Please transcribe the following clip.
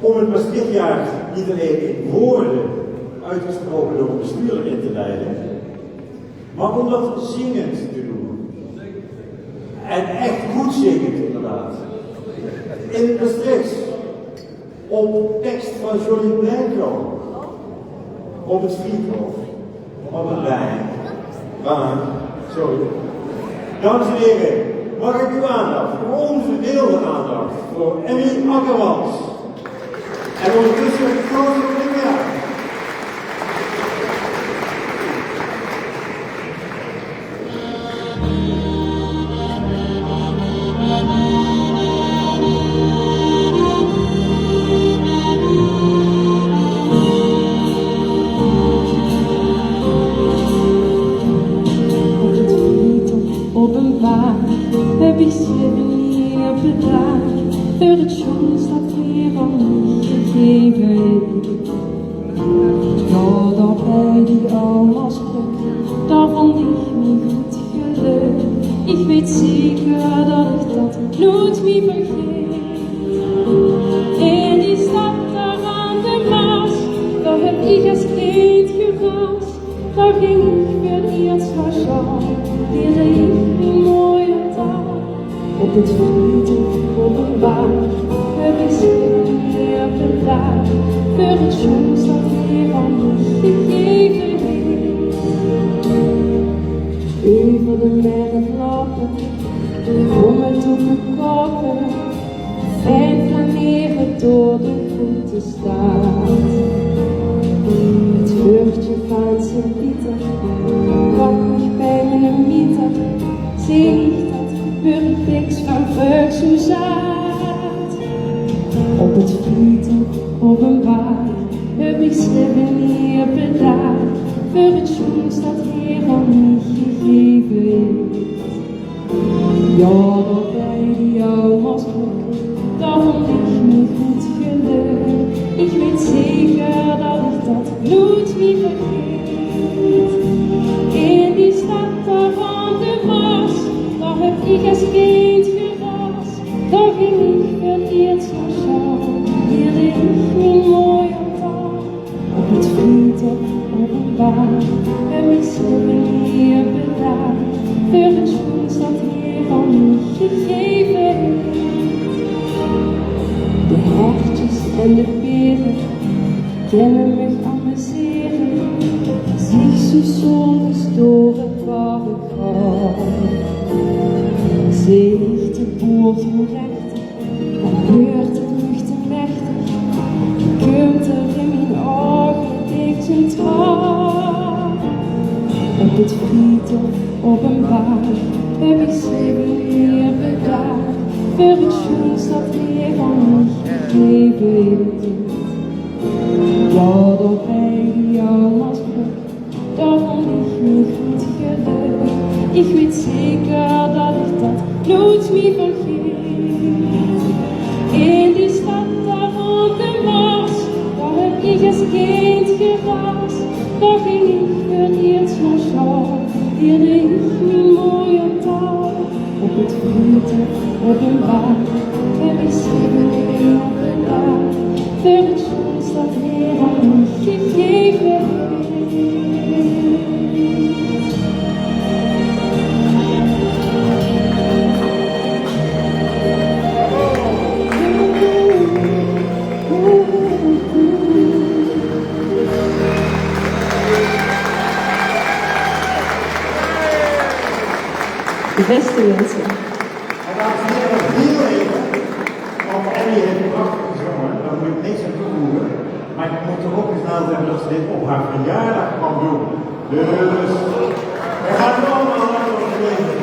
Om het Maastrichtjaar niet alleen in woorden uitgesproken door een bestuurder in te leiden, maar om dat zingend te doen. En echt goed zingend inderdaad. In het Maastrichts. Op tekst van Johnny Blanco. Op het Friedhof. Op het Rijn. Sorry. Dames en heren, mag ik uw aandacht, onze deelde aandacht, voor Emmy Akkermans. En ondertussen het grote premier. Op een paard heb ik 7 jaar gedaan, voor het soms dat weer van mij gegeven is. Ja, dat bij die oma's pluk, daar vond ik me goed geluk. Ik weet zeker dat ik dat nooit meer vergeet. In die stad daar aan de Maas, daar heb ik als kind gerast. Daar ging ik voor het eerst van leerde ik een mooie taal. Op het friedhof, op een baan, heb ik 7 jaar gedaan, voor het soms dat weer van mij gegeven is. Over de merk lopen, om het op mijn koppen, en flaneren door de voeten staat. Het vruchtje van Sint-Pieter, wakker bij mijn mieter, zie ik dat burgpiks van vreugdzoezaad. Op het friedhof, op een baar, heb ik 7 jaar bedaard, voor het soms dat hier van mij gegeven is. Ja, dat bij die oma's pluk, daar vond ik me goed geluk. Ik weet zeker dat ik dat nooit meer vergeet. In die stad daar van de Maas, daar heb ik als kind gerast. Daar ging ik voor het eerst van Sjaal, leerde ik mijn mooie taal. Op het friedhof, op een baan, heb ik 7 jaar bedaard, voor het soms dat hier van mij gegeven is. De hertjes en de peren kennen me amuseren, zich zo zondes door het park gaan. Zegt de boer zo rechtig, dan kleurt het lucht en rechtig, kunt er in mijn ogen dicht een traan. Op het friedhof, op een baan, heb ik 7 jaar bedaard, voor het soms dat weer van mij gegeven is. Ja, dat bij die oma's pluk, daar vond ik me goed geluk. Ik weet zeker dat ik dat nooit meer vergeet. In die stad daar aan de Maas, daar heb ik als kind gerast. Daar ging ik voor het eerst van Sjaal, leerde ik mijn mooie taal. Op het friedhof, op een baan, heb ik 7 jaar gedaan, voor het soms dat weer aan mij gegeven is. De beste mensen. En dames en heren, nog heel even, want Emmy heeft prachtig gezongen, daar moet ik niks aan toevoegen. Maar ik moet er ook eens naar hebben dat ze dit op haar verjaardag kan doen. Dus we gaan het allemaal hard op de leven.